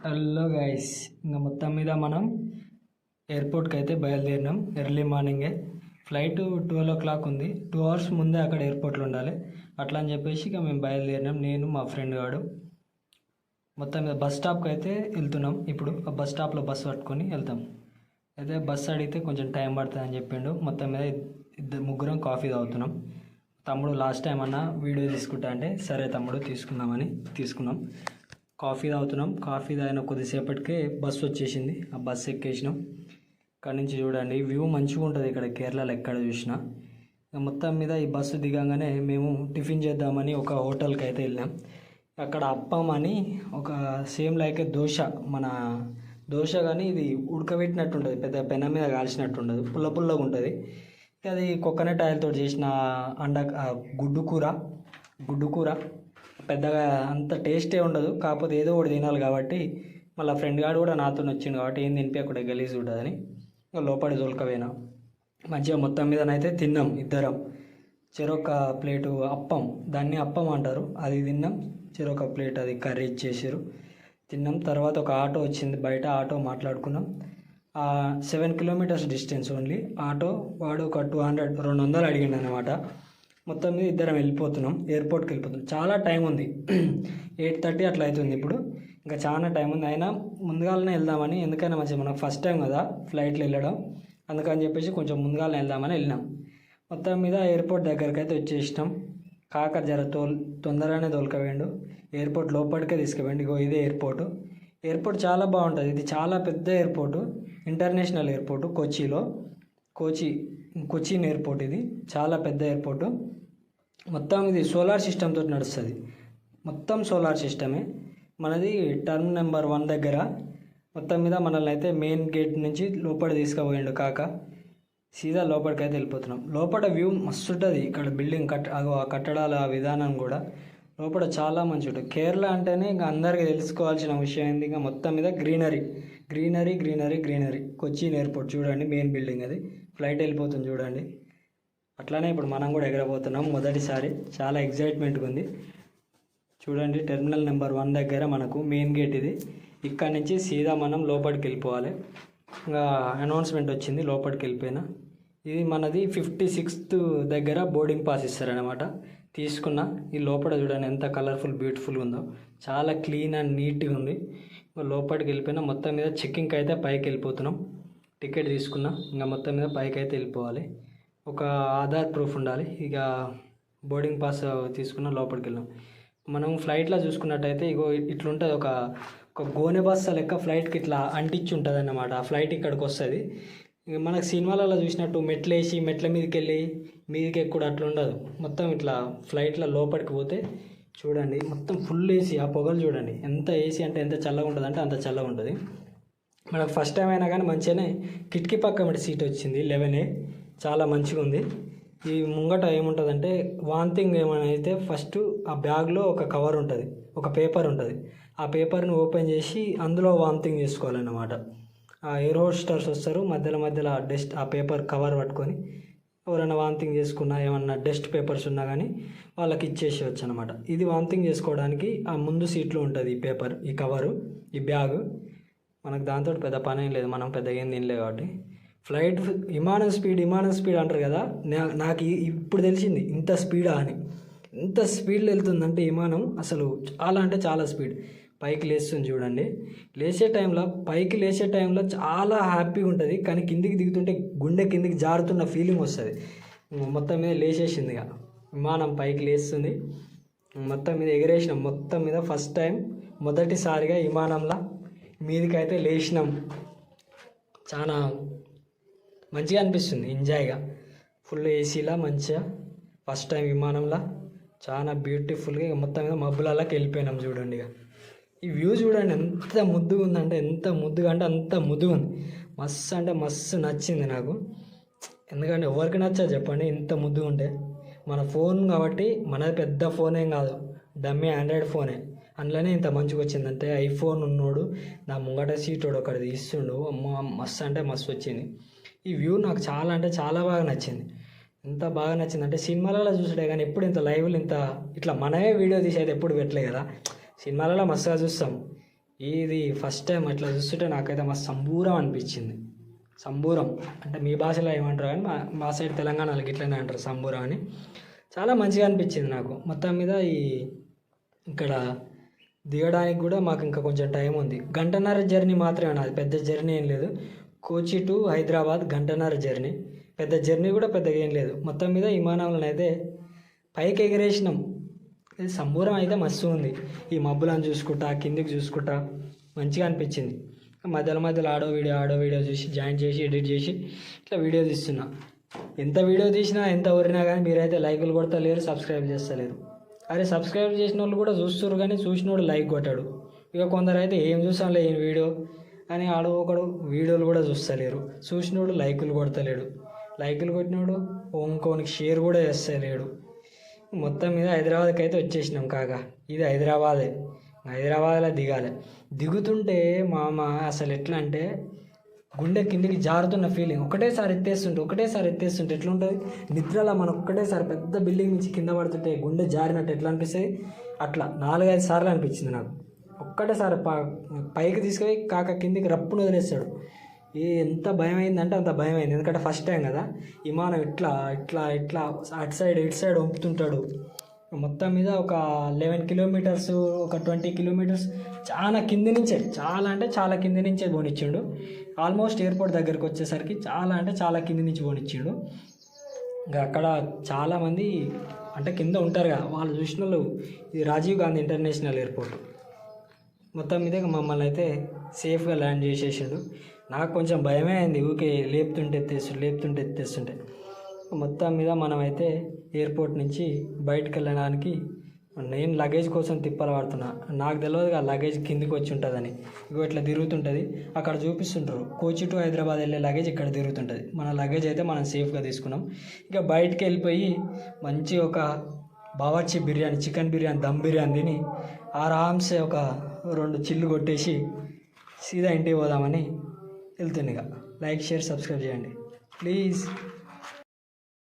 Hello guys, ఇంకా మొత్తం మీద మనం ఎయిర్పోర్ట్కి అయితే బయలుదేరినాం. ఎర్లీ మార్నింగే ఫ్లైట్ 12 o'clock ఉంది. 2 hours ముందే అక్కడ ఎయిర్పోర్ట్లో ఉండాలి. అట్లా అని చెప్పేసి ఇక మేము బయలుదేరినాం, నేను మా ఫ్రెండ్ గాడు. మొత్తం మీద బస్ స్టాప్కి అయితే వెళ్తున్నాం. ఇప్పుడు ఆ బస్ స్టాప్లో బస్సు పట్టుకొని వెళ్తాం. అయితే బస్సు అడిగితే కొంచెం టైం పడుతుంది అని చెప్పిండు. మొత్తం మీద ముగ్గురం కాఫీ తాగుతున్నాం. తమ్ముడు లాస్ట్ టైం అన్న వీడియో తీసుకుంటా అంటే సరే తమ్ముడు తీసుకుందామని తీసుకున్నాం. కాఫీ తాగుతున్నాం. కాఫీ తాగిన కొద్దిసేపటికే బస్సు వచ్చేసింది. ఆ బస్సు ఎక్కేసినాం. ఇక్కడ నుంచి చూడండి వ్యూ మంచిగా ఉంటుంది ఇక్కడ కేరళలో ఎక్కడ చూసినా. మొత్తం మీద ఈ బస్సు దిగంగానే మేము టిఫిన్ చేద్దామని ఒక హోటల్కి అయితే వెళ్ళాం. అక్కడ అప్పం అని ఒక సేమ్ లైక్ దోశ, మన దోశ కానీ ఇది ఉడకబెట్టినట్టు ఉంటుంది, పెద్ద పెన మీద కాల్చినట్టు ఉండదు, పుల్ల పుల్లగా ఉంటుంది. అది కోకోనట్ ఆయిల్తో చేసిన గుడ్డు కూర పెద్దగా అంత టేస్టే ఉండదు. కాకపోతే ఏదో ఒకటి తినాలి కాబట్టి మళ్ళీ ఫ్రెండ్ గాడు కూడా నాతో వచ్చింది కాబట్టి ఏం తినిపించకుండా గలీజ్ ఉంటుందని లోపలి దొలకపోయినా. మంచిగా మొత్తం మీదనైతే తిన్నాం ఇద్దరం. చెరొక ప్లేటు అప్పం, దాన్ని అప్పం అంటారు, అది తిన్నాం. చెరొక ప్లేట్ అది కర్రీ ఇచ్చేసారు, తిన్నాం. తర్వాత ఒక ఆటో వచ్చింది, బయట ఆటో మాట్లాడుకున్నాం. 7 kilometers డిస్టెన్స్ ఓన్లీ. ఆటో వాడు ఒక 200 అడిగిండు అనమాట. మొత్తం మీద ఇద్దరం వెళ్ళిపోతున్నాం, ఎయిర్పోర్ట్కి వెళ్ళిపోతున్నాం. చాలా టైం ఉంది, 8:30 అట్లా అవుతుంది ఇప్పుడు. ఇంకా చాలా టైం ఉంది, అయినా ముందుగానే వెళ్దామని. ఎందుకైనా మంచిగా మనకు ఫస్ట్ టైం కదా ఫ్లైట్లో వెళ్ళడం, అందుకని చెప్పేసి కొంచెం ముందుగానే వెళ్దామని వెళ్ళినాం. మొత్తం మీద ఎయిర్పోర్ట్ దగ్గరికి అయితే వచ్చేసినాం. కాక జర తొందరగానే తోలుకపోయిండు, ఎయిర్పోర్ట్ లోపలికే తీసుకుపోయిండు. ఇగో ఇదే ఎయిర్పోర్ట్ చాలా బాగుంటుంది. ఇది చాలా పెద్ద airport, international airport Cochin airport. ఇది చాలా పెద్ద ఎయిర్పోర్టు. మొత్తం ఇది సోలార్ సిస్టమ్తో నడుస్తుంది, మొత్తం సోలార్ సిస్టమే. మనది టర్మ్ నెంబర్ 1 దగ్గర. మొత్తం మీద మనల్ని అయితే మెయిన్ గేట్ నుంచి లోపల తీసుకుపోయిండు కాక. సీదా లోపలికి అయితే వెళ్ళిపోతున్నాం. లోపల వ్యూ మస్తు ఉంటుంది. ఇక్కడ బిల్డింగ్ ఆ కట్టడాల విధానం కూడా లోపల చాలా మంచి ఉంటుంది. కేరళ అంటేనే ఇంకా అందరికీ తెలుసుకోవాల్సిన విషయం ఏంది, ఇంకా మొత్తం మీద గ్రీనరీ. కొచ్చిన్ ఎయిర్పోర్ట్ చూడండి, మెయిన్ బిల్డింగ్ అది. ఫ్లైట్ వెళ్ళిపోతుంది చూడండి. అట్లానే ఇప్పుడు మనం కూడా ఎగరబోతున్నాం మొదటిసారి. చాలా ఎగ్జైట్మెంట్గా ఉంది. చూడండి టెర్మినల్ నెంబర్ 1 దగ్గర మనకు మెయిన్ గేట్ ఇది. ఇక్కడ నుంచి సీదా మనం లోపలికి వెళ్ళిపోవాలి. ఇంకా అనౌన్స్మెంట్ వచ్చింది, లోపలికి వెళ్ళిపోయినా. ఇది మనది 56th దగ్గర బోర్డింగ్ పాస్ ఇస్తారనమాట. తీసుకున్న ఈ లోపల చూడండి ఎంత కలర్ఫుల్ బ్యూటిఫుల్గా ఉందో, చాలా క్లీన్ అండ్ నీట్గా ఉంది. లోపలికి వెళ్ళిపోయినా. మొత్తం మీద చెక్కింగ్కి అయితే పైకి వెళ్ళిపోతున్నాం. టికెట్ తీసుకున్నా, ఇంకా మొత్తం మీద పైకి అయితే వెళ్ళిపోవాలి. ఒక ఆధార్ ప్రూఫ్ ఉండాలి. ఇక బోర్డింగ్ పాస్ తీసుకున్న లోపలికి వెళ్ళాం. మనం ఫ్లైట్లో చూసుకున్నట్టయితే ఇగో ఇట్లుంటుంది, ఒక గోనె బస్స లెక్క ఫ్లైట్కి ఇట్లా అంటించి ఉంటుంది అన్నమాట. ఆ ఫ్లైట్ ఇక్కడికి వస్తుంది. మనకు సినిమాలలో చూసినట్టు మెట్లు వేసి మెట్ల మీదకి వెళ్ళి మీదకి ఎక్కువ అట్లా ఉండదు. మొత్తం ఇట్లా ఫ్లైట్లో లోపలికి పోతే చూడండి మొత్తం ఫుల్ ఏసీ. ఆ పొగలు చూడండి ఎంత ఏసీ అంటే ఎంత చల్లగా ఉంటుంది అంటే అంత చల్లగా ఉంటుంది. మనకు ఫస్ట్ టైం అయినా కానీ మంచిగానే కిటికీ పక్క సీట్ వచ్చింది 11A, చాలా మంచిగా ఉంది. ఈ ముంగట ఏముంటుందంటే వాంతింగ్ ఏమైనా అయితే ఫస్ట్ ఆ బ్యాగ్లో ఒక కవర్ ఉంటుంది, ఒక పేపర్ ఉంటుంది. ఆ పేపర్ని ఓపెన్ చేసి అందులో వాంతింగ్ చేసుకోవాలన్నమాట. ఆ ఎయిర్ హోస్టర్స్ వస్తారు, మధ్యలో డస్ట్ ఆ పేపర్ కవర్ పట్టుకొని ఎవరైనా వాంతింగ్ చేసుకున్నా ఏమన్నా డస్ట్ పేపర్స్ ఉన్నా కానీ వాళ్ళకి ఇచ్చేసేయచ్చు అనమాట. ఇది వాంతింగ్ చేసుకోవడానికి ఆ ముందు సీట్లో ఉంటుంది ఈ పేపర్, ఈ కవరు, ఈ బ్యాగ్. మనకు దాంతో పెద్ద పని ఏం లేదు, మనం పెద్దగా ఏం తినలేదు కాబట్టి. ఫ్లైట్ విమానం స్పీడ్ అంటారు కదా, నాకు ఇప్పుడు తెలిసింది ఇంత స్పీడా అని. ఇంత స్పీడ్లో వెళ్తుందంటే విమానం అసలు చాలా అంటే చాలా స్పీడ్. పైకి లేస్తుంది చూడండి. పైకి లేచే టైంలో చాలా హ్యాపీగా ఉంటుంది, కానీ కిందికి దిగుతుంటే గుండె కిందికి జారుతున్న ఫీలింగ్ వస్తుంది. మొత్తం మీద లేచేసింది ఇక విమానం, పైకి లేస్తుంది. మొత్తం మీద ఎగరేసినాం. మొత్తం మీద ఫస్ట్ టైం మొదటిసారిగా విమానంలో మీదికి అయితే లేచినాం. చాలా మంచిగా అనిపిస్తుంది, ఎంజాయ్గా. ఫుల్ ఏసీలా మంచిగా ఫస్ట్ టైం విమానంలో చాలా బ్యూటిఫుల్గా. మొత్తం మీద మబ్బులలోకి వెళ్ళిపోయినాం చూడండి. ఇక ఈ వ్యూ చూడండి ఎంత ముద్దుగా ఉందంటే అంత ముద్దుగా ఉంది. మస్తు అంటే మస్తు నచ్చింది నాకు. ఎందుకంటే ఎవరికి నచ్చదు చెప్పండి ఇంత ముద్దుగా ఉంటే. మన ఫోన్ కాబట్టి, మనది పెద్ద ఫోన్ ఏం కాదు, డమ్మీ ఆండ్రాయిడ్ ఫోనే. అందులోనే ఇంత మంచిగా వచ్చిందంటే ఐఫోన్ ఉన్నోడు నా ముంగట సీటోడు ఒకటి తీస్తుండు. అమ్మ మస్తు అంటే మస్తు వచ్చింది. ఈ వ్యూ నాకు చాలా అంటే చాలా బాగా నచ్చింది. ఎంత బాగా నచ్చిందంటే సినిమాలలో చూసాడే కానీ ఎప్పుడు ఇంత లైవ్లు ఇట్లా మనమే వీడియో తీసేది ఎప్పుడు పెట్టలే కదా. సినిమాలలో మస్తుగా చూస్తాం, ఇది ఫస్ట్ టైం అట్లా చూస్తుంటే నాకైతే మస్తు సంబూరం అనిపించింది. సంబూరం అంటే మీ భాషలో ఏమంటారు కానీ మా సైడ్ తెలంగాణలో ఇట్లనే అంటారు సంబూరం అని. చాలా మంచిగా అనిపించింది నాకు. మొత్తం మీద ఇక్కడ దిగడానికి కూడా మాకు ఇంకా కొంచెం టైం ఉంది. గంటన్నర జర్నీ మాత్రమే, అది పెద్ద జర్నీ ఏం లేదు. కోచి టు హైదరాబాద్ గంటన్నర జర్నీ, పెద్ద జర్నీ కూడా పెద్దగా ఏం లేదు. మొత్తం మీద విమానంలో అయితే పైకి ఎగిరేసినాం. ఇది సంబూరం అయితే మస్తు ఉంది. ఈ మబ్బులను చూసుకుంటా కిందికి చూసుకుంటా మంచిగా అనిపించింది. మధ్యలో ఆడో వీడియో చూసి జాయిన్ చేసి ఎడిట్ చేసి ఇట్లా వీడియో తీస్తున్నా. ఎంత వీడియో తీసినా ఎంత ఊరినా కానీ మీరైతే లైకులు కొడతలేరు, సబ్స్క్రైబ్ చేస్తలేరు. అరే సబ్స్క్రైబ్ చేసిన వాళ్ళు కూడా చూస్తారు కానీ చూసినోడు లైక్ కొట్టాడు. ఇక కొందరు అయితే ఏం చూసాంలే ఈ వీడియో అని ఒకడు వీడియోలు కూడా చూస్తలేరు. చూసినోడు లైకులు కొడతలేడు, లైకులు కొట్టినోడు ఇంకోనికి షేర్ కూడా చేస్తలేడు. మొత్తం మీద హైదరాబాద్కి అయితే వచ్చేసినాం కాగా. ఇది హైదరాబాద్లో దిగాలి. దిగుతుంటే మామ అసలు ఎట్లా అంటే గుండె కిందికి జారుతున్న ఫీలింగ్. ఒకటేసారి ఎత్తేస్తుంటే ఎట్లా ఉంటుంది నిద్రలో మనం ఒక్కటేసారి పెద్ద బిల్డింగ్ నుంచి కింద పడుతుంటే గుండె జారినట్టు ఎట్లా అనిపిస్తుంది అట్లా 4-5 సార్లు అనిపించింది నాకు. ఒక్కటేసారి పైకి తీసుకొని కాక కిందికి రప్పును వదిలేస్తాడు. ఎంత భయం అయిందంటే అంత భయం అయింది. ఎందుకంటే ఫస్ట్ టైం కదా. విమానం ఇట్లా అటు సైడ్ ఇటు సైడ్ వంపుతుంటాడు. మొత్తం మీద ఒక 11 కిలోమీటర్స్, ఒక 20 కిలోమీటర్స్ చాలా కింది నుంచే, చాలా కింది నుంచే పోనిచ్చిండు. ఆల్మోస్ట్ ఎయిర్పోర్ట్ దగ్గరికి వచ్చేసరికి చాలా కింది నుంచి పోనిచ్చిండు. ఇంకా అక్కడ చాలామంది అంటే కింద ఉంటారు కదా, వాళ్ళు చూసిన వాళ్ళు. ఇది రాజీవ్ గాంధీ ఇంటర్నేషనల్ ఎయిర్పోర్ట్. మొత్తం మీద మమ్మల్ని అయితే సేఫ్గా ల్యాండ్ చేసేసిండు. నాకు కొంచెం భయమే అయింది, ఊకే లేపుతుంటే ఎత్తేస్తుంటే. మొత్తం మీద మనమైతే ఎయిర్పోర్ట్ నుంచి బయటకు వెళ్ళడానికి నేను లగేజ్ కోసం తిప్పలు పడుతున్నా. నాకు తెలియదు ఆ లగేజ్ కిందికి వచ్చి ఉంటుందని. ఇగో ఇట్లా తిరుగుతుంటుంది, అక్కడ చూపిస్తుంటారు కోచి టు హైదరాబాద్ వెళ్ళే లగేజ్ ఇక్కడ తిరుగుతుంటుంది. మన లగేజ్ అయితే మనం సేఫ్గా తీసుకున్నాం. ఇక బయటికి వెళ్ళిపోయి మంచి ఒక బావర్చి బిర్యానీ, చికెన్ బిర్యానీ, దమ్ బిర్యానీ తిని ఆరామ్సే ఒక 2 చిల్లు కొట్టేసి సీదా ఇంటికి పోదామని వెళ్తుంది. ఇక లైక్ షేర్ సబ్స్క్రైబ్ చేయండి ప్లీజ్.